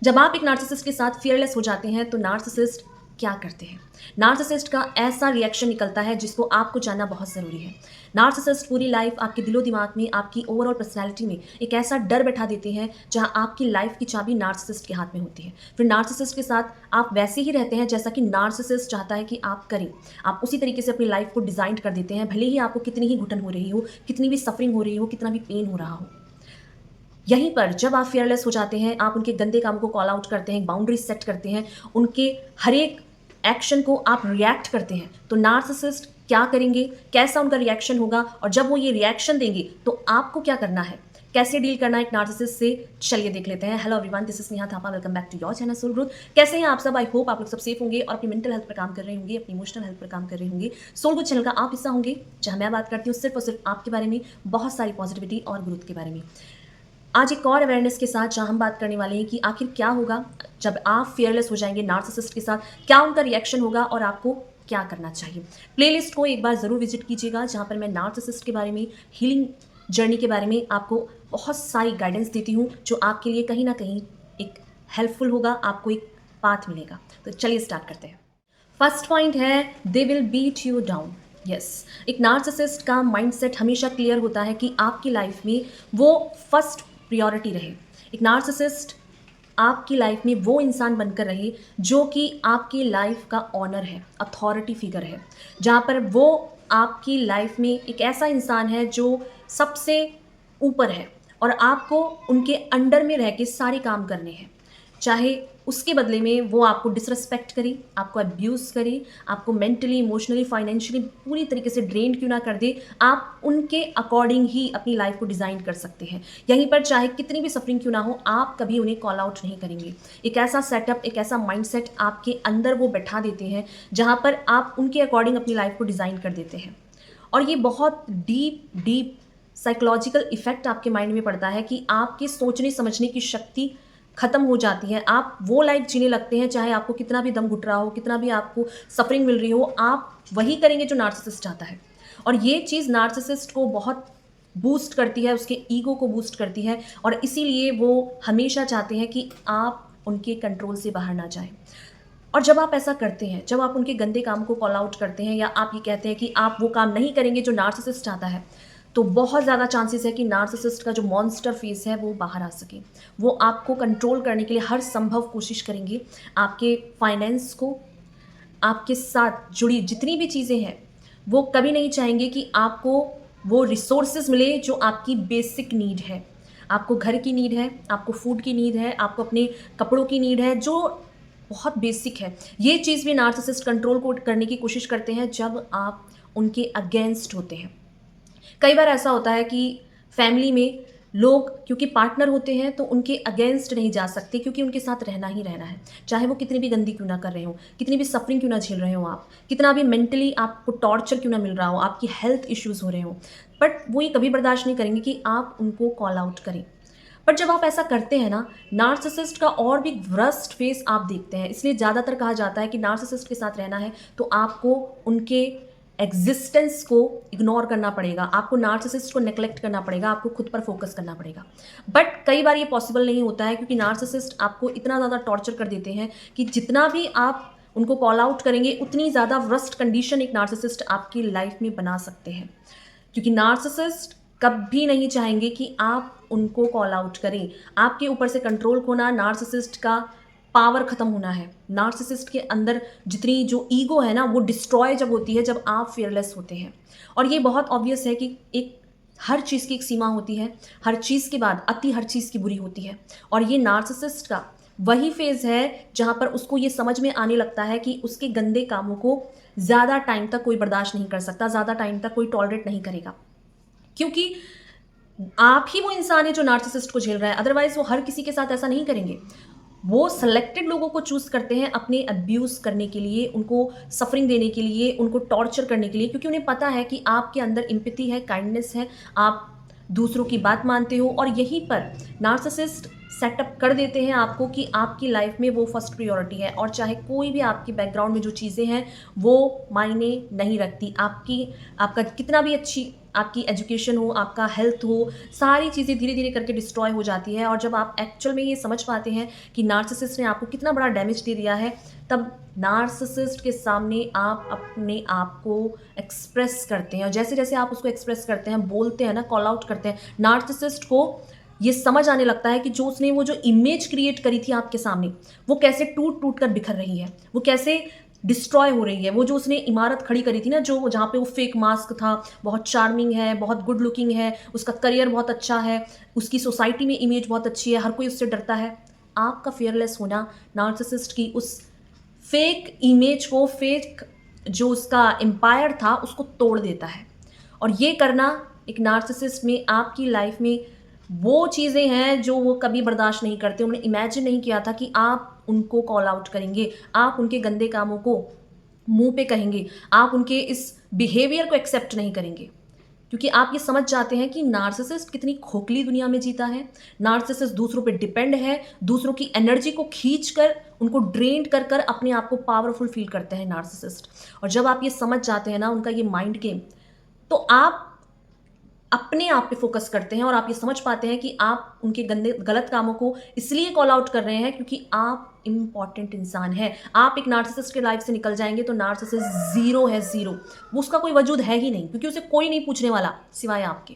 जब आप एक नार्सिसिस्ट के साथ फियरलेस हो जाते हैं तो नार्सिसिस्ट क्या करते हैं? नार्सिसिस्ट का ऐसा रिएक्शन निकलता है जिसको आपको जानना बहुत ज़रूरी है। नार्सिसिस्ट पूरी लाइफ आपके दिलो-दिमाग में, आपकी ओवरऑल पर्सनैलिटी में एक ऐसा डर बैठा देते हैं जहाँ आपकी लाइफ की चाबी नार्सिसिस्ट के हाथ में होती है। फिर नार्सिसिस्ट के साथ आप वैसे ही रहते हैं जैसा कि नार्सिसिस्ट चाहता है कि आप करें। आप उसी तरीके से अपनी लाइफ को डिज़ाइन कर देते हैं, भले ही आपको कितनी ही घुटन हो रही हो, कितनी भी सफरिंग हो रही हो, कितना भी पेन हो रहा हो। यहीं पर जब आप फियरलेस हो जाते हैं, आप उनके गंदे काम को कॉल आउट करते हैं, बाउंड्रीज सेट करते हैं, उनके हर एक एक्शन को आप रिएक्ट करते हैं, तो नार्सिसिस्ट क्या करेंगे, कैसा उनका रिएक्शन होगा और जब वो ये रिएक्शन देंगे तो आपको क्या करना है, कैसे डील करना है एक नार्सिसिस्ट से, चलिए देख लेते हैं। Hello everyone, this is Neha Thapa, welcome back to your channel Soul Growth. कैसे हैं आप सब? आई होप आप लोग सब सेफ होंगे और अपनी मेंटल हेल्थ पर काम कर रहे होंगे, अपनी इमोशनल हेल्थ पर काम कर रहे होंगे। सोल ग्रोथ चैनल का आप हिस्सा होंगे जहां मैं बात करती हूँ सिर्फ और सिर्फ आपके बारे में, बहुत सारी पॉजिटिविटी और ग्रोथ के बारे में। आज एक और अवेयरनेस के साथ जहां हम बात करने वाले हैं कि आखिर क्या होगा जब आप फियरलेस हो जाएंगे नार्सिसिस्ट के साथ, क्या उनका रिएक्शन होगा और आपको क्या करना चाहिए। प्लेलिस्ट को एक बार ज़रूर विजिट कीजिएगा जहां पर मैं नार्सिसिस्ट के बारे में, हीलिंग जर्नी के बारे में आपको बहुत सारी गाइडेंस देती हूँ जो आपके लिए कहीं ना कहीं एक हेल्पफुल होगा, आपको एक पाथ मिलेगा। तो चलिए स्टार्ट करते हैं। फर्स्ट पॉइंट है, they will beat you down. Yes, एक नार्सिसिस्ट का माइंडसेट हमेशा क्लियर होता है कि आपकी लाइफ में वो फर्स्ट प्रायोरिटी रहे। एक नार्सिसिस्ट आपकी लाइफ में वो इंसान बनकर रहे जो कि आपकी लाइफ का ऑनर है, अथॉरिटी फिगर है, जहाँ पर वो आपकी लाइफ में एक ऐसा इंसान है जो सबसे ऊपर है और आपको उनके अंडर में रह के सारे काम करने हैं। चाहे उसके बदले में वो आपको डिसरिस्पेक्ट करे, आपको अब्यूज़ करे, आपको मेंटली, इमोशनली, फाइनेंशियली पूरी तरीके से ड्रेन क्यों ना कर दे, आप उनके अकॉर्डिंग ही अपनी लाइफ को डिज़ाइन कर सकते हैं। यहीं पर चाहे कितनी भी सफरिंग क्यों ना हो, आप कभी उन्हें कॉल आउट नहीं करेंगे। एक ऐसा सेटअप, एक ऐसा माइंडसेट आपके अंदर वो बैठा देते हैं जहाँ पर आप उनके अकॉर्डिंग अपनी लाइफ को डिज़ाइन कर देते हैं। और ये बहुत डीप डीप साइकोलॉजिकल इफेक्ट आपके माइंड में पड़ता है कि आपके सोचने समझने की शक्ति खत्म हो जाती है। आप वो लाइफ जीने लगते हैं, चाहे आपको कितना भी दम घुट रहा हो, कितना भी आपको सफरिंग मिल रही हो, आप वही करेंगे जो नार्सिसिस्ट चाहता है। और ये चीज़ नार्सिसिस्ट को बहुत बूस्ट करती है, उसके ईगो को बूस्ट करती है और इसीलिए वो हमेशा चाहते हैं कि आप उनके कंट्रोल से बाहर ना जाएं। और जब आप ऐसा करते हैं, जब आप उनके गंदे काम को कॉल आउट करते हैं या आप ये कहते हैं कि आप वो काम नहीं करेंगे जो नार्सिसिस्ट चाहता है, तो बहुत ज़्यादा चांसेस है कि नार्सिसिस्ट का जो मॉन्स्टर फेस है वो बाहर आ सके। वो आपको कंट्रोल करने के लिए हर संभव कोशिश करेंगे। आपके फाइनेंस को, आपके साथ जुड़ी जितनी भी चीज़ें हैं, वो कभी नहीं चाहेंगे कि आपको वो रिसोर्सेज मिले जो आपकी बेसिक नीड है। आपको घर की नीड है, आपको फूड की नीड है, आपको अपने कपड़ों की नीड है, जो बहुत बेसिक है। ये चीज़ भी नार्सिसिस्ट कंट्रोल को करने की कोशिश करते हैं जब आप उनके अगेंस्ट होते हैं। कई बार ऐसा होता है कि फैमिली में लोग क्योंकि पार्टनर होते हैं तो उनके अगेंस्ट नहीं जा सकते, क्योंकि उनके साथ रहना ही रहना है। चाहे वो कितनी भी गंदी क्यों ना कर रहे हो, कितनी भी सफरिंग क्यों ना झेल रहे हो, आप कितना भी मेंटली आपको टॉर्चर क्यों ना मिल रहा हो, आपकी हेल्थ इश्यूज़ हो रहे हो, बट वो ये कभी बर्दाश्त नहीं करेंगे कि आप उनको कॉल आउट करें। पर जब आप ऐसा करते हैं ना, नार्सिसिस्ट का और भी वर्स्ट फेस आप देखते हैं। इसलिए ज़्यादातर कहा जाता है कि नार्सिसिस्ट के साथ रहना है तो आपको उनके एग्जिस्टेंस को इग्नोर करना पड़ेगा, आपको नार्सिसिस्ट को नेग्लेक्ट करना पड़ेगा, आपको खुद पर फोकस करना पड़ेगा। बट कई बार ये पॉसिबल नहीं होता है, क्योंकि नार्सिसिस्ट आपको इतना ज़्यादा टॉर्चर कर देते हैं कि जितना भी आप उनको कॉल आउट करेंगे उतनी ज़्यादा वर्स्ट कंडीशन एक नार्सिसिस्ट आपकी लाइफ में बना सकते हैं। क्योंकि नार्सिसिस्ट कभी नहीं चाहेंगे कि आप उनको कॉल आउट करें। आपके ऊपर से कंट्रोल खोना, नार्सिसिस्ट का पावर खत्म होना है। नार्सिसिस्ट के अंदर जितनी जो ईगो है ना, वो डिस्ट्रॉय जब होती है जब आप फियरलेस होते हैं। और ये बहुत ऑब्वियस है कि एक हर चीज़ की एक सीमा होती है, हर चीज़ के बाद अति हर चीज़ की बुरी होती है। और ये नार्सिसिस्ट का वही फेज़ है जहाँ पर उसको ये समझ में आने लगता है कि उसके गंदे कामों को ज़्यादा टाइम तक कोई बर्दाश्त नहीं कर सकता, ज़्यादा टाइम तक कोई टॉलरेट नहीं करेगा, क्योंकि आप ही वो इंसान है जो नार्सिसिस्ट को झेल रहा है। अदरवाइज वो हर किसी के साथ ऐसा नहीं करेंगे। वो सेलेक्टेड लोगों को चूज करते हैं अपने अब्यूज़ करने के लिए, उनको सफरिंग देने के लिए, उनको टॉर्चर करने के लिए, क्योंकि उन्हें पता है कि आपके अंदर एम्पैथी है, काइंडनेस है, आप दूसरों की बात मानते हो। और यहीं पर नार्सिसिस्ट सेटअप कर देते हैं आपको कि आपकी लाइफ में वो फर्स्ट प्रायोरिटी है और चाहे कोई भी आपकी बैकग्राउंड में जो चीज़ें हैं वो मायने नहीं रखती। आपका कितना भी अच्छी आपकी एजुकेशन हो, आपका हेल्थ हो, सारी चीज़ें धीरे-धीरे करके डिस्ट्रॉय हो जाती है और जब आप एक्चुअल में ये समझ पाते हैं कि नार्सिसिस्ट ने आपको कितना बड़ा डैमेज दे दिया है, तब नार्सिसिस्ट के सामने आप अपने आप को एक्सप्रेस करते हैं और जैसे-जैसे आप उसको एक्सप्रेस करते हैं, बोलते हैं ना, कॉल आउट करते हैं, नार्सिसिस्ट को ये समझ आने लगता है कि वो जो इमेज क्रिएट करी थी आपके सामने, वो कैसे टूट-टूट कर बिखर रही है, वो कैसे डिस्ट्रॉय हो रही है। वो जो उसने इमारत खड़ी करी थी ना, जो जहाँ पे वो फेक मास्क था, बहुत चार्मिंग है, बहुत गुड लुकिंग है, उसका करियर बहुत अच्छा है, उसकी सोसाइटी में इमेज बहुत अच्छी है, हर कोई उससे डरता है। आपका फियरलेस होना नार्सिसिस्ट की उस फेक इमेज को, फेक जो उसका एम्पायर था, उसको तोड़ देता है। और ये करना एक नार्सिसिस्ट में आपकी लाइफ में वो चीज़ें हैं जो वो कभी बर्दाश्त नहीं करते। उन्होंने इमेजिन नहीं किया था कि आप उनको कॉल आउट करेंगे, आप उनके गंदे कामों को मुँह पे कहेंगे, आप उनके इस बिहेवियर को एक्सेप्ट नहीं करेंगे। क्योंकि आप ये समझ जाते हैं कि नार्सिसिस्ट कितनी खोखली दुनिया में जीता है। नार्सिसिस्ट दूसरों पे डिपेंड है, दूसरों की एनर्जी को खींचकर उनको ड्रेन्ड कर कर अपने आप को पावरफुल फील करते हैं नार्सिसिस्ट। और जब आप ये समझ जाते हैं ना उनका ये माइंड गेम, तो आप अपने आप पे फोकस करते हैं और आप ये समझ पाते हैं कि आप उनके गंदे गलत कामों को इसलिए कॉल आउट कर रहे हैं क्योंकि आप इम्पॉर्टेंट इंसान हैं। आप एक नार्सिसिस्ट के लाइफ से निकल जाएंगे तो नार्सिसिस्ट ज़ीरो है, ज़ीरो। वो उसका कोई वजूद है ही नहीं क्योंकि उसे कोई नहीं पूछने वाला सिवाय आपके।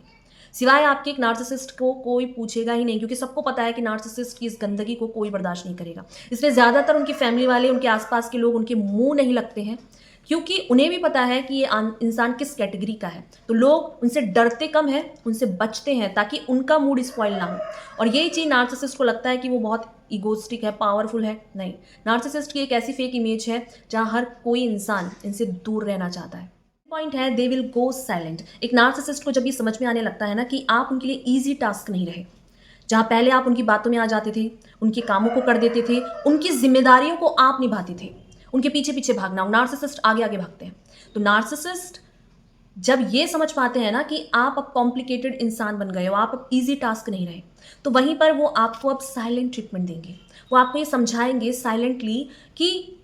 सिवाय आपके एक नार्सिसिस्ट को कोई पूछेगा ही नहीं क्योंकि सबको पता है कि नार्सिसिस्ट की इस गंदगी को कोई बर्दाश्त नहीं करेगा। इसलिए ज़्यादातर उनकी फैमिली वाले, उनके आसपास के लोग उनके मुंह नहीं लगते हैं क्योंकि उन्हें भी पता है कि ये इंसान किस कैटेगरी का है। तो लोग उनसे डरते कम हैं, उनसे बचते हैं ताकि उनका मूड स्पॉइल ना हो। और यही चीज़ नार्सिसिस्ट को लगता है कि वो बहुत ईगोइस्टिक है, पावरफुल है। नहीं, नार्सिसिस्ट की एक ऐसी फेक इमेज है जहाँ हर कोई इंसान इनसे दूर रहना चाहता है। पॉइंट है, दे विल गो साइलेंट। एक नार्सिसिस्ट को जब ये समझ में आने लगता है ना कि आप उनके लिए ईजी टास्क नहीं रहे, जहाँ पहले आप उनकी बातों में आ जाते थे, उनके कामों को कर देते थे, उनकी जिम्मेदारियों को आप निभाते थे, उनके पीछे पीछे भागना। नार्सिसिस्ट आगे आगे भागते हैं। तो नार्सिसिस्ट जब ये समझ पाते हैं ना कि आप अब कॉम्प्लिकेटेड इंसान बन गए हो, आप अब इजी टास्क नहीं रहे, तो वहीं पर वो आपको अब साइलेंट ट्रीटमेंट देंगे। वो आपको ये समझाएंगे साइलेंटली कि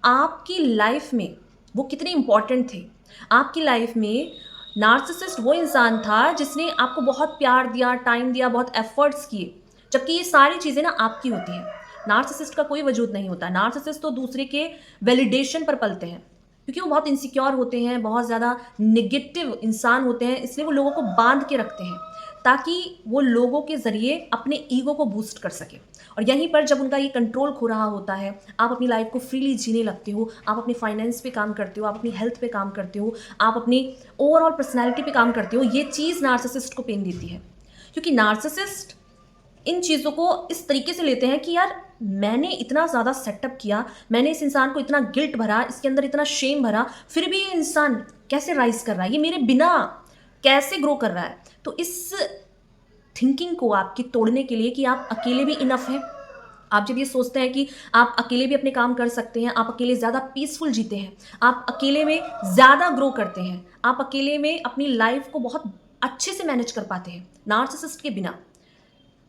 आपकी लाइफ में वो कितने इंपॉर्टेंट थे। आपकी लाइफ में नार्सिसिस्ट वो इंसान था जिसने आपको बहुत प्यार दिया, टाइम दिया, बहुत एफर्ट्स किए, जबकि ये सारी चीज़ें ना आपकी होती हैं। नार्सिसिस्ट का कोई वजूद नहीं होता। नार्सिसिस्ट तो दूसरे के वैलिडेशन पर पलते हैं क्योंकि वो बहुत इनसिक्योर होते हैं, बहुत ज़्यादा नेगेटिव इंसान होते हैं, इसलिए वो लोगों को बांध के रखते हैं ताकि वो लोगों के ज़रिए अपने ईगो को बूस्ट कर सके। और यहीं पर जब उनका ये कंट्रोल खो रहा होता है, आप अपनी लाइफ को फ्रीली जीने लगते हो, आप अपने फाइनेंस पे काम करते हो, आप अपनी हेल्थ पे काम करते हो, आप अपनी ओवरऑल पर्सनैलिटी पे काम करते हो। ये चीज़ नार्सिसिस्ट को पेन देती है क्योंकि नार्सिसिस्ट इन चीज़ों को इस तरीके से लेते हैं कि यार मैंने इतना ज़्यादा सेटअप किया, मैंने इस इंसान को इतना गिल्ट भरा, इसके अंदर इतना शेम भरा, फिर भी ये इंसान कैसे राइज कर रहा है, ये मेरे बिना कैसे ग्रो कर रहा है। तो इस थिंकिंग को आपकी तोड़ने के लिए कि आप अकेले भी इनफ हैं, आप जब ये सोचते हैं कि आप अकेले भी अपने काम कर सकते हैं, आप अकेले ज़्यादा पीसफुल जीते हैं, आप अकेले में ज़्यादा ग्रो करते हैं, आप अकेले में अपनी लाइफ को बहुत अच्छे से मैनेज कर पाते हैं नार्सिसिस्ट के बिना।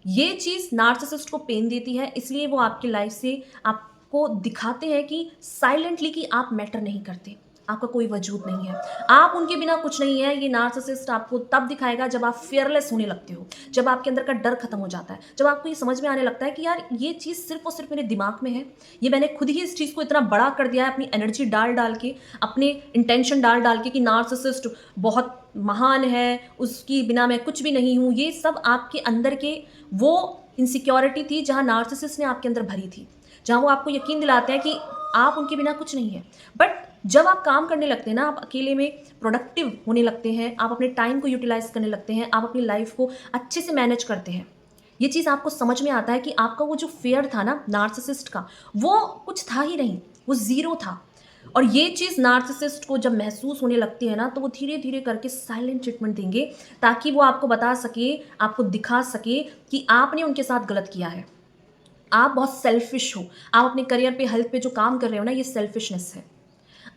ये चीज़ नार्सिसिस्ट को पेन देती है, इसलिए वो आपकी लाइफ से आपको दिखाते हैं कि साइलेंटली कि आप मैटर नहीं करते, आपका कोई वजूद नहीं है, आप उनके बिना कुछ नहीं है। ये नार्सिसिस्ट आपको तब दिखाएगा जब आप फियरलेस होने लगते हो, जब आपके अंदर का डर खत्म हो जाता है, जब आपको ये समझ में आने लगता है कि यार ये चीज़ सिर्फ और सिर्फ मेरे दिमाग में है, ये मैंने खुद ही इस चीज़ को इतना बड़ा कर दिया है अपनी एनर्जी डाल डाल के, अपने इंटेंशन डाल डाल के कि नार्सिसिस्ट बहुत महान है, उसकी बिना मैं कुछ भी नहीं हूँ। ये सब आपके अंदर के वो इनसिक्योरिटी थी जहाँ नार्सिसिस्ट ने आपके अंदर भरी थी, जहाँ वो आपको यकीन दिलाते हैं कि आप उनके बिना कुछ नहीं है। बट जब आप काम करने लगते हैं ना, आप अकेले में प्रोडक्टिव होने लगते हैं, आप अपने टाइम को यूटिलाइज करने लगते हैं, आप अपनी लाइफ को अच्छे से मैनेज करते हैं, ये चीज़ आपको समझ में आता है कि आपका वो जो फेयर था ना नार्सिसिस्ट का, वो कुछ था ही नहीं, वो ज़ीरो था। और ये चीज़ नार्सिसिस्ट को जब महसूस होने लगती है ना, तो वो धीरे धीरे करके साइलेंट ट्रीटमेंट देंगे ताकि वो आपको बता सके, आपको दिखा सके कि आपने उनके साथ गलत किया है, आप बहुत सेल्फिश हो, आप अपने करियर पे, हेल्थ पे जो काम कर रहे हो ना, ये सेल्फिशनेस है।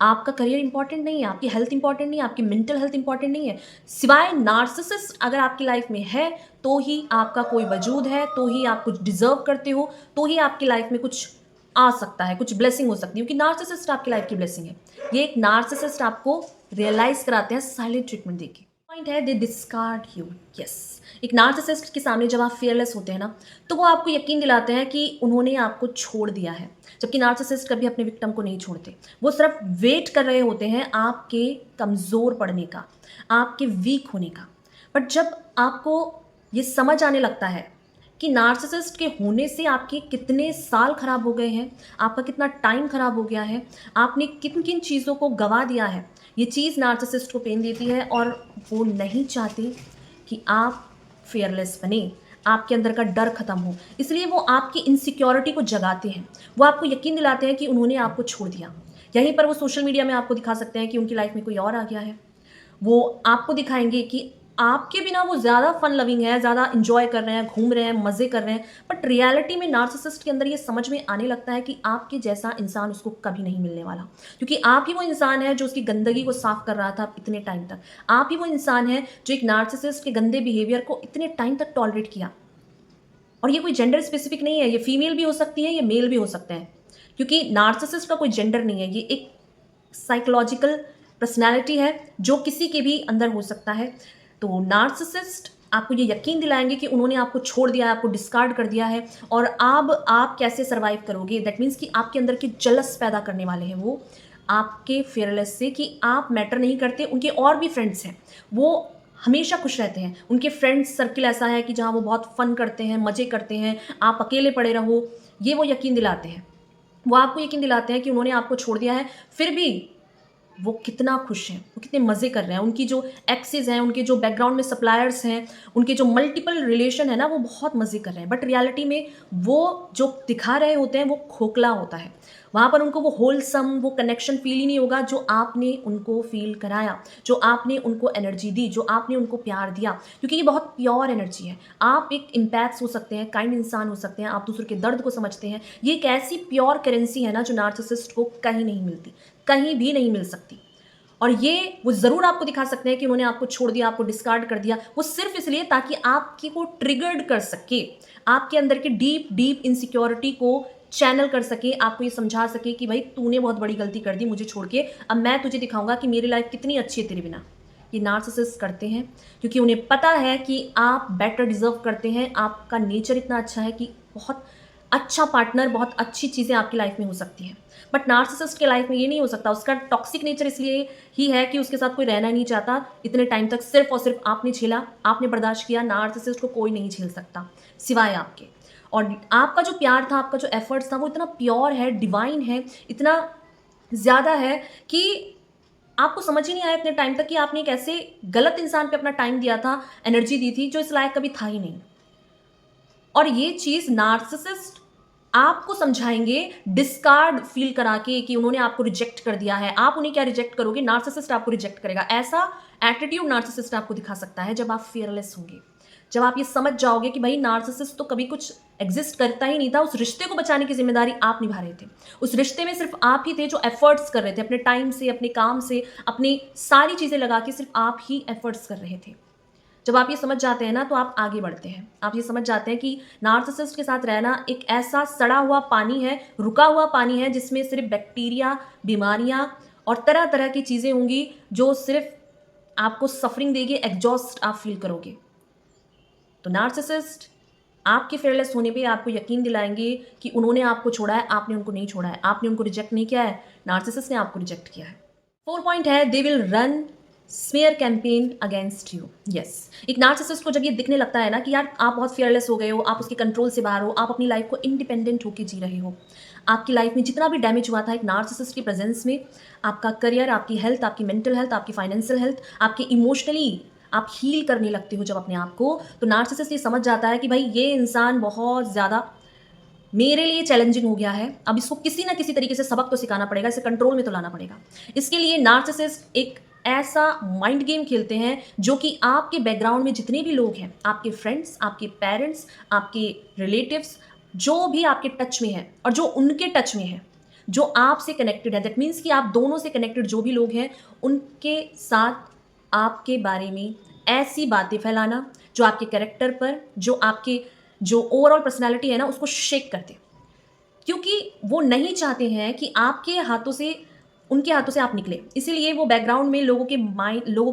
आपका करियर इंपॉर्टेंट नहीं है, आपकी हेल्थ इंपॉर्टेंट नहीं है, आपकी मेंटल हेल्थ इंपॉर्टेंट नहीं है। सिवाय नार्सिसिस्ट अगर आपकी लाइफ में है तो ही आपका कोई वजूद है, तो ही आप कुछ डिजर्व करते हो, तो ही आपकी लाइफ में कुछ आ सकता है, कुछ ब्लेसिंग हो सकती है, क्योंकि नार्सिसिस्ट आपकी लाइफ की ब्लेसिंग है। ये एक नार्सिसिस्ट आपको रियलाइज कराते हैं साइलेंट ट्रीटमेंट देके। पॉइंट है, दे डिस्कार्ड यू। यस, एक नार्सिसिस्ट के सामने जब आप फियरलेस होते हैं ना, तो वो आपको यकीन दिलाते हैं कि उन्होंने आपको छोड़ दिया है, जबकि नार्सिसिस्ट कभी अपने विक्टिम को नहीं छोड़ते। वो सिर्फ वेट कर रहे होते हैं आपके कमज़ोर पड़ने का, आपके वीक होने का। बट जब आपको ये समझ आने लगता है कि नार्सिसिस्ट के होने से आपके कितने साल खराब हो गए हैं, आपका कितना टाइम खराब हो गया है, आपने किन किन चीज़ों को गंवा दिया है, ये चीज़ नार्सिसिस्ट को पेन देती है और वो नहीं चाहते कि आप फेयरलेस बने, आपके अंदर का डर खत्म हो। इसलिए वो आपकी इनसिक्योरिटी को जगाते हैं, वो आपको यकीन दिलाते हैं कि उन्होंने आपको छोड़ दिया। यहीं पर वो सोशल मीडिया में आपको दिखा सकते हैं कि उनकी लाइफ में कोई और आ गया है। वो आपको दिखाएँगे कि आपके बिना वो ज़्यादा फन लविंग है, ज़्यादा एन्जॉय कर रहे हैं, घूम रहे हैं, मज़े कर रहे हैं। बट रियलिटी में नार्सिसिस्ट के अंदर ये समझ में आने लगता है कि आपके जैसा इंसान उसको कभी नहीं मिलने वाला। क्योंकि आप ही वो इंसान है जो उसकी गंदगी को साफ़ कर रहा था इतने टाइम तक। आप ही वो इंसान है जो एक नार्सिसिस्ट के गंदे बिहेवियर को इतने टाइम तक टॉलरेट किया। और ये कोई जेंडर स्पेसिफिक नहीं है, ये फीमेल भी हो सकती है, ये मेल भी हो सकते हैं। क्योंकि नार्सिसिस्ट का कोई जेंडर नहीं है, ये एक साइकोलॉजिकल पर्सनैलिटी है जो किसी के भी अंदर हो सकता है। तो नार्सिसिस्ट आपको ये यकीन दिलाएंगे कि उन्होंने आपको छोड़ दिया है, आपको डिस्कार्ड कर दिया है और अब आप कैसे सर्वाइव करोगे। दैट मीन्स कि आपके अंदर की जलस पैदा करने वाले हैं वो आपके फेयरलेस से कि आप मैटर नहीं करते। उनके और भी फ्रेंड्स हैं, वो हमेशा खुश रहते हैं। उनके फ्रेंड्स सर्किल ऐसा है कि जहाँ वो बहुत फन करते हैं, मज़े करते हैं, आप अकेले पड़े रहो, ये वो यकीन दिलाते हैं। वो आपको यकीन दिलाते हैं कि उन्होंने आपको छोड़ दिया है, फिर भी वो कितना खुश हैं, वो कितने मज़े कर रहे हैं। उनकी जो एक्सेस हैं, उनके जो बैकग्राउंड में सप्लायर्स हैं, उनके जो मल्टीपल रिलेशन है ना, वो बहुत मज़े कर रहे हैं। बट रियलिटी में वो जो दिखा रहे होते हैं वो खोखला होता है। वहाँ पर उनको वो होलसम, वो कनेक्शन फील ही नहीं होगा जो आपने उनको फील कराया, जो आपने उनको एनर्जी दी, जो आपने उनको प्यार दिया। क्योंकि ये बहुत प्योर एनर्जी है। आप एक इम्पैक्ट्स हो सकते हैं, काइंड इंसान हो सकते हैं, आप दूसरों के दर्द को समझते हैं। ये एक ऐसी प्योर करेंसी है ना जो नार्सिसिस्ट को कहीं नहीं मिलती, कहीं भी नहीं मिल सकती। और ये वो ज़रूर आपको दिखा सकते हैं कि उन्होंने आपको छोड़ दिया, आपको डिस्कार्ड कर दिया, वो सिर्फ इसलिए ताकि आपकी को ट्रिगर्ड कर सके, आपके अंदर की डीप डीप इनसिक्योरिटी को चैनल कर सके, आपको ये समझा सके कि भाई तूने बहुत बड़ी गलती कर दी मुझे छोड़ के, अब मैं तुझे दिखाऊंगा कि मेरी लाइफ कितनी अच्छी है तेरे बिना। ये नार्सिसिस्ट करते हैं क्योंकि उन्हें पता है कि आप बेटर डिजर्व करते हैं, आपका नेचर इतना अच्छा है कि बहुत अच्छा पार्टनर, बहुत अच्छी चीज़ें आपकी लाइफ में हो सकती हैं। बट नार्सिसिस्ट के लाइफ में ये नहीं हो सकता। उसका टॉक्सिक नेचर इसलिए ही है कि उसके साथ कोई रहना नहीं चाहता इतने टाइम तक। सिर्फ और सिर्फ आपने झेला, आपने बर्दाश्त किया। नार्सिसिस्ट को कोई नहीं झेल सकता सिवाय आपके। और आपका जो प्यार था, आपका जो एफर्ट्स था, वो इतना प्योर है, डिवाइन है, इतना ज़्यादा है कि आपको समझ ही नहीं आया इतने टाइम तक कि आपने एक ऐसे गलत इंसान पे अपना टाइम दिया था, एनर्जी दी थी, जो इस लायक कभी था ही नहीं। और ये चीज़ नार्सिसिस्ट आपको समझाएंगे डिस्कार्ड फील करा के कि उन्होंने आपको रिजेक्ट कर दिया है। आप उन्हें क्या रिजेक्ट करोगे, नार्सिसिस्ट आपको रिजेक्ट करेगा। ऐसा एटीट्यूड नार्सिसिस्ट आपको दिखा सकता है जब आप फियरलेस होंगे, जब आप ये समझ जाओगे कि भाई नार्सिसिस्ट तो कभी कुछ एग्जिस्ट करता ही नहीं था, उस रिश्ते को बचाने की जिम्मेदारी आप निभा रहे थे। उस रिश्ते में सिर्फ आप ही थे जो एफर्ट्स कर रहे थे, अपने टाइम से, अपने काम से, अपनी सारी चीज़ें लगा के सिर्फ आप ही एफर्ट्स कर रहे थे। जब आप ये समझ जाते हैं ना तो आप आगे बढ़ते हैं। आप ये समझ जाते हैं कि नार्सिसिस्ट के साथ रहना एक ऐसा सड़ा हुआ पानी है, रुका हुआ पानी है, जिसमें सिर्फ बैक्टीरिया, बीमारियां और तरह तरह की चीज़ें होंगी जो सिर्फ आपको सफरिंग देगी, एग्जॉस्ट आप फील करोगे। तो नार्सिसिस्ट आपके फेयरलेस होने पे आपको यकीन दिलाएंगे कि उन्होंने आपको छोड़ा है, आपने उनको नहीं छोड़ा है, आपने उनको रिजेक्ट नहीं किया है, नार्सिसिस्ट ने आपको रिजेक्ट किया है। 4 पॉइंट है, they will run smear campaign against you. Yes, एक नार्सिसिस्ट को जब ये दिखने लगता है ना कि यार आप बहुत फियरलेस हो गए हो, आप उसके कंट्रोल से बाहर हो, आप अपनी लाइफ को इंडिपेंडेंट होकर जी रहे हो, आपकी लाइफ में जितना भी डैमेज हुआ था एक नार्सिसिस्ट की प्रेजेंस में, आपका करियर, आपकी हेल्थ, आपकी मेंटल हेल्थ, आपकी फाइनेंशियल हेल्थ, आपके इमोशनली आप हील करने लगते हो जब अपने आप को, तो नार्सिसिस्ट ये समझ जाता है कि भाई ये इंसान बहुत ज़्यादा मेरे लिए चैलेंजिंग हो गया है, अब इसको किसी ना किसी तरीके से सबक तो सिखाना पड़ेगा, इसे कंट्रोल में तो लाना पड़ेगा। इसके लिए नार्सिसिस्ट एक ऐसा माइंड गेम खेलते हैं जो कि आपके बैकग्राउंड में जितने भी लोग हैं, आपके फ्रेंड्स, आपके पेरेंट्स, आपके रिलेटिव्स, जो भी आपके टच में है और जो उनके टच में है, जो आपसे कनेक्टेड है, दैट मीन्स कि आप दोनों से कनेक्टेड जो भी लोग हैं, उनके साथ आपके बारे में ऐसी बातें फैलाना जो आपके कैरेक्टर पर, जो आपके जो ओवरऑल पर्सनैलिटी है ना, उसको शेक करते, क्योंकि वो नहीं चाहते हैं कि आपके हाथों से, उनके हाथों से आप निकले। इसीलिए वो बैकग्राउंड में लोगों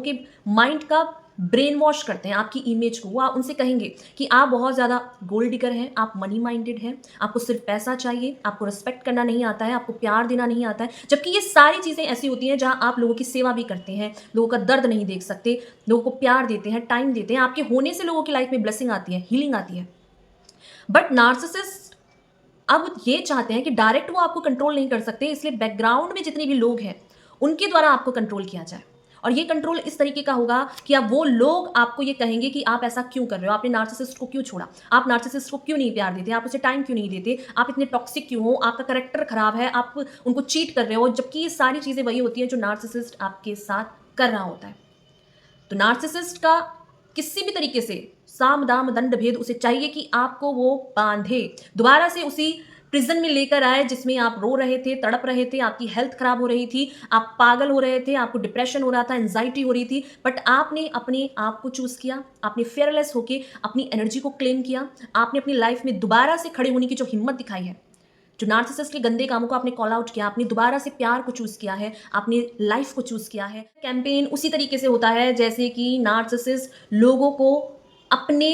के माइंड का ब्रेन वॉश करते हैं आपकी इमेज को। वो उनसे कहेंगे कि आप बहुत ज़्यादा गोल्ड डिगर हैं, आप मनी माइंडेड हैं, आपको सिर्फ पैसा चाहिए, आपको रिस्पेक्ट करना नहीं आता है, आपको प्यार देना नहीं आता है। जबकि ये सारी चीज़ें ऐसी होती हैं जहाँ आप लोगों की सेवा भी करते हैं, लोगों का दर्द नहीं देख सकते, लोगों को प्यार देते हैं, टाइम देते हैं, आपके होने से लोगों की लाइफ में ब्लेसिंग आती है, हीलिंग आती है। बट नार्सिसिस्ट अब ये चाहते हैं कि डायरेक्ट वो आपको कंट्रोल नहीं कर सकते, इसलिए बैकग्राउंड में जितने भी लोग हैं उनके द्वारा आपको कंट्रोल किया जाए। और ये कंट्रोल इस तरीके का होगा कि अब वो लोग आपको ये कहेंगे कि आप ऐसा क्यों कर रहे हो, आपने नार्सिसिस्ट को क्यों छोड़ा, आप नार्सिसिस्ट को क्यों नहीं प्यार देते, आप उसे टाइम क्यों नहीं देते, आप इतने टॉक्सिक क्यों हो, आपका करेक्टर खराब है, आप उनको चीट कर रहे हो। जबकि ये सारी चीज़ें वही होती हैं जो नार्सिसिस्ट आपके साथ कर रहा होता है। तो नार्सिसिस्ट का किसी भी तरीके से साम दाम दंड भेद उसे चाहिए कि आपको वो बांधे, दोबारा से उसी प्रिजन में लेकर आए जिसमें आप रो रहे थे, तड़प रहे थे, आपकी हेल्थ खराब हो रही थी, आप पागल हो रहे थे, आपको डिप्रेशन हो रहा था, एंजाइटी हो रही थी। बट आपने अपने आप को चूज किया, आपने फेयरलेस होके अपनी एनर्जी को क्लेम किया, आपने अपनी लाइफ में दोबारा से खड़े होने की जो हिम्मत दिखाई है, जो नार्सिसिस्ट के गंदे कामों को आपने कॉल आउट किया, आपने दोबारा से प्यार को चूज किया है, आपने लाइफ को चूज किया है। कैंपेन उसी तरीके से होता है जैसे कि नार्सिसिस्ट लोगों को अपने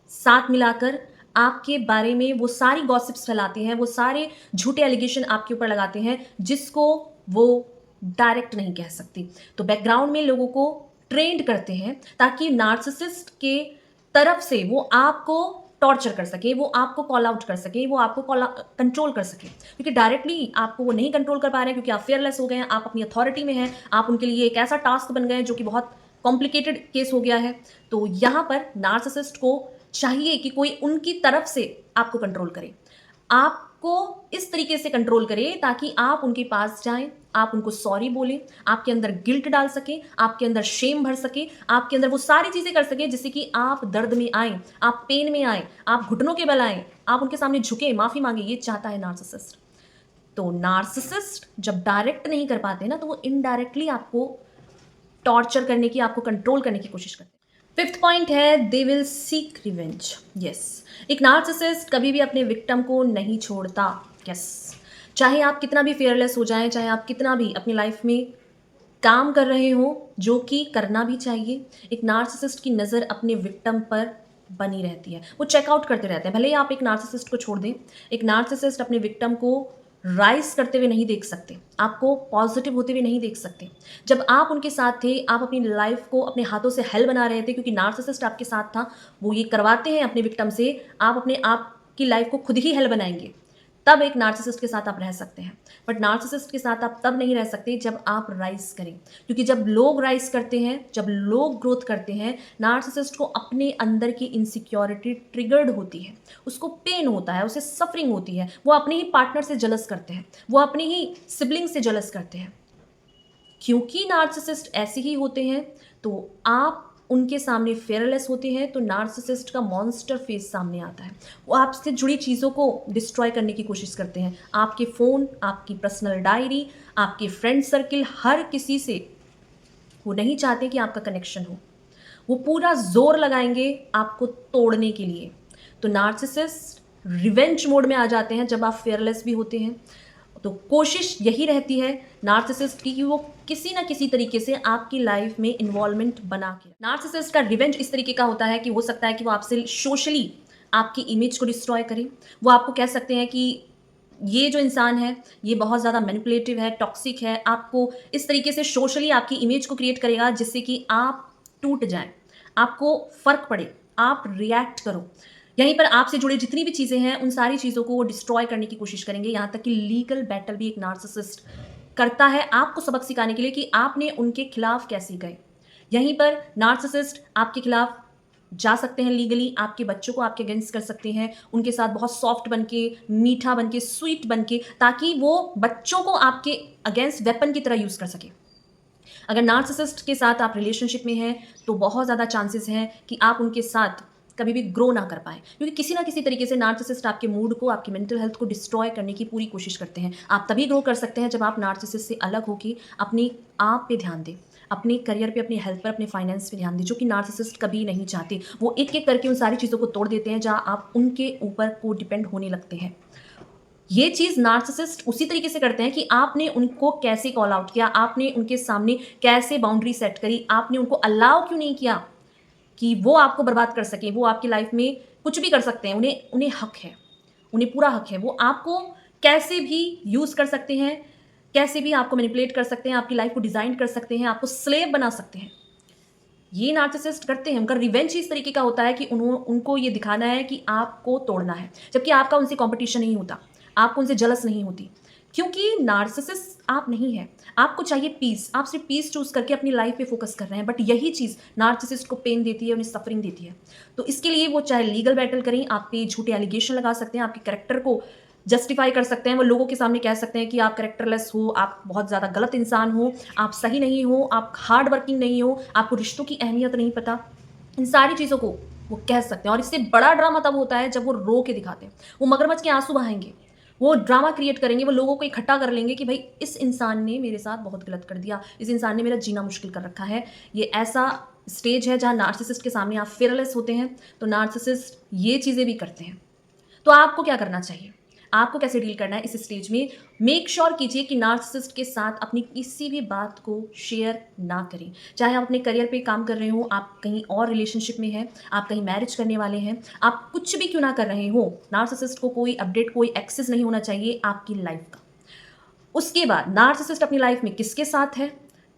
साथ मिलाकर आपके बारे में वो सारी गॉसिप्स फैलाते हैं, वो सारे झूठे एलिगेशन आपके ऊपर लगाते हैं जिसको वो डायरेक्ट नहीं कह सकती। तो बैकग्राउंड में लोगों को ट्रेंड करते हैं ताकि नार्सिसिस्ट के तरफ से वो आपको टॉर्चर कर सके, वो आपको कॉल आउट कर सके, वो आपको कंट्रोल कर सके। क्योंकि डायरेक्टली आपको वो नहीं कंट्रोल कर पा रहे हैं क्योंकि आप फेयरलेस हो गए हैं, आप अपनी अथॉरिटी में हैं, आप उनके लिए एक ऐसा टास्क बन गए हैं जो कि बहुत कॉम्प्लिकेटेड केस हो गया है। तो यहाँ पर नार्सिसिस्ट को चाहिए कि कोई उनकी तरफ से आपको कंट्रोल करे, आपको इस तरीके से कंट्रोल करे ताकि आप उनके पास जाएं, आप उनको सॉरी बोलें, आपके अंदर गिल्ट डाल सके, आपके अंदर शेम भर सके, आपके अंदर वो सारी चीज़ें कर सके जिससे कि आप दर्द में आए, आप पेन में आए, आप घुटनों के बल आए, आप उनके सामने झुके, माफ़ी मांगे। ये चाहता है नार्सिसिस्ट। तो नार्सिसिस्ट जब डायरेक्ट नहीं कर पाते ना तो वो इनडायरेक्टली आपको टॉर्चर करने की, आपको कंट्रोल करने की कोशिश करते हैं। फिफ्थ पॉइंट है they will seek revenge. Yes, एक नार्सिसिस्ट कभी भी अपने विक्टिम को नहीं छोड़ता। यस, चाहे आप कितना भी फेयरलेस हो जाएं, चाहे आप कितना भी अपनी लाइफ में काम कर रहे हो, जो कि करना भी चाहिए, एक नार्सिसिस्ट की नज़र अपने विक्टिम पर बनी रहती है। वो चेकआउट करते रहते हैं। भले ही आप एक नार्सिसिस्ट को छोड़ दें, एक नार्सिसिस्ट अपने विक्टिम को राइज करते हुए नहीं देख सकते, आपको पॉजिटिव होते हुए नहीं देख सकते। जब आप उनके साथ थे, आप अपनी लाइफ को अपने हाथों से हेल बना रहे थे क्योंकि नार्सिसिस्ट आपके साथ था, वो ये करवाते हैं अपने विक्टिम से, आप अपने आप की लाइफ को खुद ही हेल बनाएंगे, तब एक नार्सिसिस्ट के साथ आप रह सकते हैं। बट नार्सिसिस्ट के साथ आप तब नहीं रह सकते जब आप राइज करें, क्योंकि जब लोग राइज करते हैं, जब लोग ग्रोथ करते हैं, नार्सिसिस्ट को अपने अंदर की इनसिक्योरिटी ट्रिगर्ड होती है, उसको पेन होता है, उसे सफरिंग होती है, वो अपने ही पार्टनर से जलस करते हैं, वो अपने ही सिबलिंग से जलस करते हैं। क्योंकि नार्सिसिस्ट ऐसे ही होते हैं, तो आप उनके सामने फेयरलेस होते हैं तो नार्सिसिस्ट का मॉन्स्टर फेस सामने आता है। वो आपसे जुड़ी चीज़ों को डिस्ट्रॉय करने की कोशिश करते हैं, आपके फ़ोन, आपकी पर्सनल डायरी, आपके फ्रेंड सर्किल, हर किसी से वो नहीं चाहते कि आपका कनेक्शन हो। वो पूरा जोर लगाएंगे आपको तोड़ने के लिए। तो नार्सिसिस्ट रिवेंज मोड में आ जाते हैं जब आप फेयरलेस भी होते हैं। तो कोशिश यही रहती है नार्सिसिस्ट की कि वो किसी ना किसी तरीके से आपकी लाइफ में इन्वॉल्वमेंट बना के। नार्सिसिस्ट का रिवेंज इस तरीके का होता है कि हो सकता है कि वो आपसे सोशली आपकी इमेज को डिस्ट्रॉय करे। वो आपको कह सकते हैं कि ये जो इंसान है ये बहुत ज़्यादा मैनिपुलेटिव है, टॉक्सिक है, आपको इस तरीके से सोशली आपकी इमेज को क्रिएट करेगा जिससे कि आप टूट जाएं, आपको फ़र्क पड़े, आप रिएक्ट करो। यहीं पर आपसे जुड़े जितनी भी चीज़ें हैं उन सारी चीज़ों को वो डिस्ट्रॉय करने की कोशिश करेंगे। यहाँ तक कि लीगल बैटल भी एक नार्सिसिस्ट करता है आपको सबक सिखाने के लिए कि आपने उनके खिलाफ कैसे गए। यहीं पर नार्सिसिस्ट आपके खिलाफ जा सकते हैं लीगली, आपके बच्चों को आपके अगेंस्ट कर सकते हैं, उनके साथ बहुत सॉफ्ट बनके, मीठा बनके, स्वीट बनके, ताकि वो बच्चों को आपके अगेंस्ट वेपन की तरह यूज़ कर सके। अगर नार्सिसिस्ट के साथ आप रिलेशनशिप में हैं तो बहुत ज़्यादा चांसेस हैं कि आप उनके साथ कभी भी ग्रो ना कर पाए, क्योंकि किसी ना किसी तरीके से नार्सिसिस्ट आपके मूड को, आपकी मेंटल हेल्थ को डिस्ट्रॉय करने की पूरी कोशिश करते हैं। आप तभी ग्रो कर सकते हैं जब आप नार्सिसिस्ट से अलग होकर अपने आप पे ध्यान दें, अपने करियर पे, अपनी हेल्थ पर, अपने फाइनेंस पे ध्यान दें, जो कि नार्सिसिस्ट कभी नहीं चाहते। वो एक एक करके उन सारी चीज़ों को तोड़ देते हैं जहाँ आप उनके ऊपर को डिपेंड होने लगते हैं। ये चीज़ नार्सिसिस्ट उसी तरीके से करते हैं कि आपने उनको कैसे कॉल आउट किया, आपने उनके सामने कैसे बाउंड्री सेट करी, आपने उनको अलाउ क्यों नहीं किया कि वो आपको बर्बाद कर सकें, वो आपकी लाइफ में कुछ भी कर सकते हैं, उन्हें उन्हें हक है, उन्हें पूरा हक है। वो आपको कैसे भी यूज़ कर सकते हैं, कैसे भी आपको मैनिपुलेट कर सकते हैं, आपकी लाइफ को डिज़ाइन कर सकते हैं, आपको स्लेव बना सकते हैं। ये नार्सिसिस्ट करते हैं, उनका रिवेंज इस तरीके का होता है कि उनको ये दिखाना है कि आपको तोड़ना है, जबकि आपका उनसे कॉम्पिटिशन नहीं होता, आपको उनसे जलस नहीं होती, क्योंकि नार्सिसिस्ट आप नहीं है। आपको चाहिए पीस, आप सिर्फ पीस चूज करके अपनी लाइफ पे फोकस कर रहे हैं, बट यही चीज़ नार्सिसिस्ट को पेन देती है, उन्हें सफरिंग देती है। तो इसके लिए वो चाहे लीगल बैटल करें, आप पे झूठे एलिगेशन लगा सकते हैं, आपके कैरेक्टर को जस्टिफाई कर सकते हैं, वो लोगों के सामने कह सकते हैं कि आप कैरेक्टरलेस हो, आप बहुत ज़्यादा गलत इंसान हो, आप सही नहीं हो, आप हार्ड वर्किंग नहीं हो, आपको रिश्तों की अहमियत नहीं पता। इन सारी चीज़ों को वो कह सकते हैं, और इससे बड़ा ड्रामा तब होता है जब वो रो के दिखाते हैं। वो मगरमच्छ के आंसू बहाएंगे, वो ड्रामा क्रिएट करेंगे, वो लोगों को इकट्ठा कर लेंगे कि भाई इस इंसान ने मेरे साथ बहुत गलत कर दिया, इस इंसान ने मेरा जीना मुश्किल कर रखा है। ये ऐसा स्टेज है जहाँ नार्सिसिस्ट के सामने आप फेयरलेस होते हैं, तो नार्सिसिस्ट ये चीज़ें भी करते हैं। तो आपको क्या करना चाहिए, आपको कैसे डील करना है इस स्टेज में? मेक श्योर कीजिए कि नार्सिसिस्ट के साथ अपनी किसी भी बात को शेयर ना करें। चाहे आप अपने करियर पे काम कर रहे हो, आप कहीं और रिलेशनशिप में हैं, आप कहीं मैरिज करने वाले हैं, आप कुछ भी क्यों ना कर रहे हो, नार्सिसिस्ट को कोई अपडेट, कोई एक्सेस नहीं होना चाहिए आपकी लाइफ का। उसके बाद नार्सिसिस्ट अपनी लाइफ में किसके साथ है,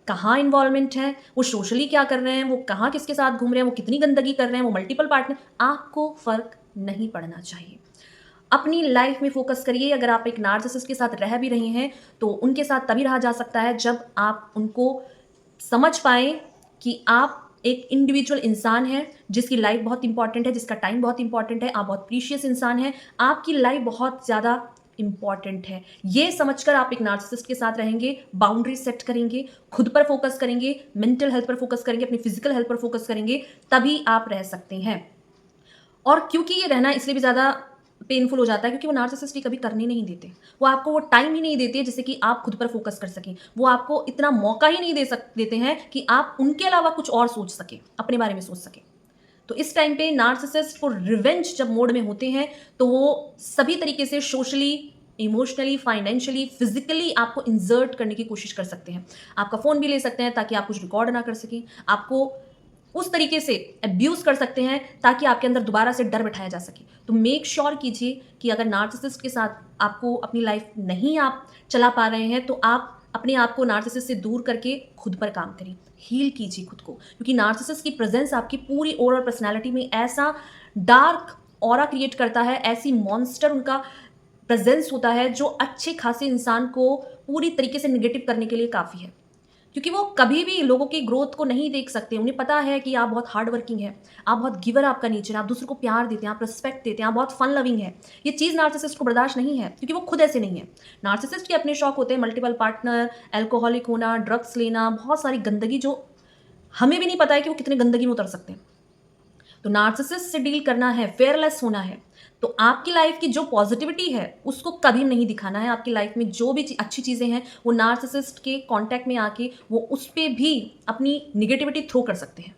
कहाँ इन्वॉल्वमेंट है, वो सोशली क्या कर रहे हैं, वो कहाँ किसके साथ घूम रहे हैं, वो कितनी गंदगी कर रहे हैं, वो मल्टीपल पार्टनर, आपको फर्क नहीं पड़ना चाहिए। अपनी लाइफ में फोकस करिए। अगर आप एक नार्सिसिस्ट के साथ रह भी रहे हैं तो उनके साथ तभी रहा जा सकता है जब आप उनको समझ पाएँ कि आप एक इंडिविजुअल इंसान हैं, जिसकी लाइफ बहुत इंपॉर्टेंट है, जिसका टाइम बहुत इंपॉर्टेंट है, आप बहुत प्रीशियस इंसान हैं, आपकी लाइफ बहुत ज़्यादा इंपॉर्टेंट है। ये समझकर आप एक नार्सिसिस्ट के साथ रहेंगे, बाउंड्री सेट करेंगे, खुद पर फोकस करेंगे, मेंटल हेल्थ पर फोकस करेंगे, अपनी फिजिकल हेल्थ पर फोकस करेंगे, तभी आप रह सकते हैं। और क्योंकि ये रहना इसलिए भी ज़्यादा पेनफुल हो जाता है क्योंकि वो नार्सिसिस्ट ये कभी करने नहीं देते। वो आपको वो टाइम ही नहीं देते जिससे कि आप खुद पर फोकस कर सकें। वो आपको इतना मौका ही नहीं देते हैं कि आप उनके अलावा कुछ और सोच सकें, अपने बारे में सोच सकें। तो इस टाइम पे नार्सिसिस्ट को रिवेंज जब मोड में होते हैं तो वो सभी तरीके से सोशली, इमोशनली, फाइनेंशियली, फिजिकली आपको इंसर्ट करने की कोशिश कर सकते हैं। आपका फ़ोन भी ले सकते हैं ताकि आप कुछ रिकॉर्ड ना कर सकें। आपको उस तरीके से अब्यूज़ कर सकते हैं ताकि आपके अंदर दोबारा से डर बिठाया जा सके। तो मेक श्योर कीजिए कि अगर नार्सिसिस्ट के साथ आपको अपनी लाइफ नहीं आप चला पा रहे हैं तो आप अपने आप को नार्सिसिस्ट से दूर करके खुद पर काम करिए, हील कीजिए खुद को, क्योंकि नार्सिसिस्ट की प्रेजेंस आपकी पूरी ओवरऑल पर्सनैलिटी में ऐसा डार्क ऑरा क्रिएट करता है, ऐसी मॉन्स्टर उनका प्रेजेंस होता है जो अच्छे खासे इंसान को पूरी तरीके से निगेटिव करने के लिए काफ़ी है। क्योंकि वो कभी भी लोगों की ग्रोथ को नहीं देख सकते। उन्हें पता है कि आप बहुत हार्ड वर्किंग हैं, आप बहुत गिवर आपका नेचर है, आप दूसरों को प्यार देते हैं, आप रिस्पेक्ट देते हैं, आप बहुत फन लविंग है। ये चीज़ नार्सिसिस्ट को बर्दाश्त नहीं है क्योंकि वो खुद ऐसे नहीं है। नार्सिसिस्ट के अपने शौक होते हैं, मल्टीपल पार्टनर, अल्कोहलिक होना, ड्रग्स लेना, बहुत सारी गंदगी जो हमें भी नहीं पता है कि वो कितने गंदगी में उतर सकते हैं। तो नार्सिसिस्ट से डील करना है, फेयरलेस होना है, तो आपकी लाइफ की जो पॉजिटिविटी है उसको कभी नहीं दिखाना है। आपकी लाइफ में जो भी अच्छी चीज़ें हैं वो नार्सिसिस्ट के कांटेक्ट में आके वो उस पे भी अपनी निगेटिविटी थ्रो कर सकते हैं।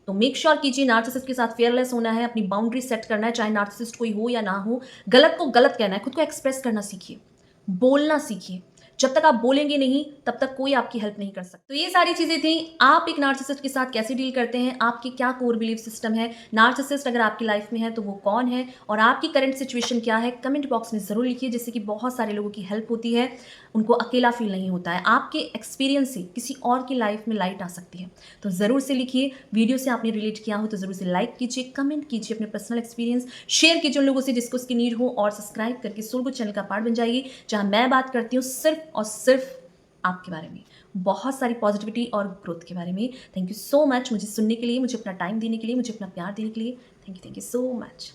तो मेक श्योर कीजिए नार्सिसिस्ट के साथ फेयरलेस होना है, अपनी बाउंड्री सेट करना है, चाहे नार्सिसिस्ट कोई हो या ना हो। गलत को गलत कहना है, खुद को एक्सप्रेस करना सीखिए, बोलना सीखिए। जब तक आप बोलेंगे नहीं तब तक कोई आपकी हेल्प नहीं कर सकता। तो ये सारी चीज़ें थी, आप एक नार्सिसिस्ट के साथ कैसे डील करते हैं, आपकी क्या कोर बिलीफ सिस्टम है, नार्सिसिस्ट अगर आपकी लाइफ में है तो वो कौन है, और आपकी करंट सिचुएशन क्या है, कमेंट बॉक्स में ज़रूर लिखिए, जिससे कि बहुत सारे लोगों की हेल्प होती है, उनको अकेला फील नहीं होता है। आपके एक्सपीरियंस से किसी और की लाइफ में लाइट आ सकती है। तो ज़रूर से लिखिए, वीडियो से आपने रिलेट किया हो तो ज़रूर से लाइक कीजिए, कमेंट कीजिए, अपने पर्सनल एक्सपीरियंस शेयर कीजिए उन लोगों से जिसको उसकी नीड हो, और सब्सक्राइब करके सोल गुड चैनल का पार्ट बन जाइए, जहाँ मैं बात करती हूँ सिर्फ और सिर्फ आपके बारे में, बहुत सारी पॉजिटिविटी और ग्रोथ के बारे में। थैंक यू सो मच मुझे सुनने के लिए, मुझे अपना टाइम देने के लिए, मुझे अपना प्यार देने के लिए। Thank you so much.